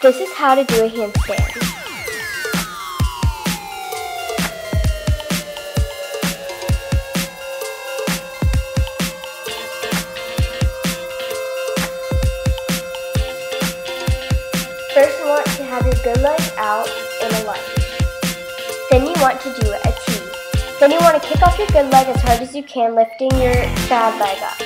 This is how to do a handstand. First you want to have your good leg out in a lunge. Then you want to do a T. Then you want to kick off your good leg as hard as you can, lifting your bad leg up.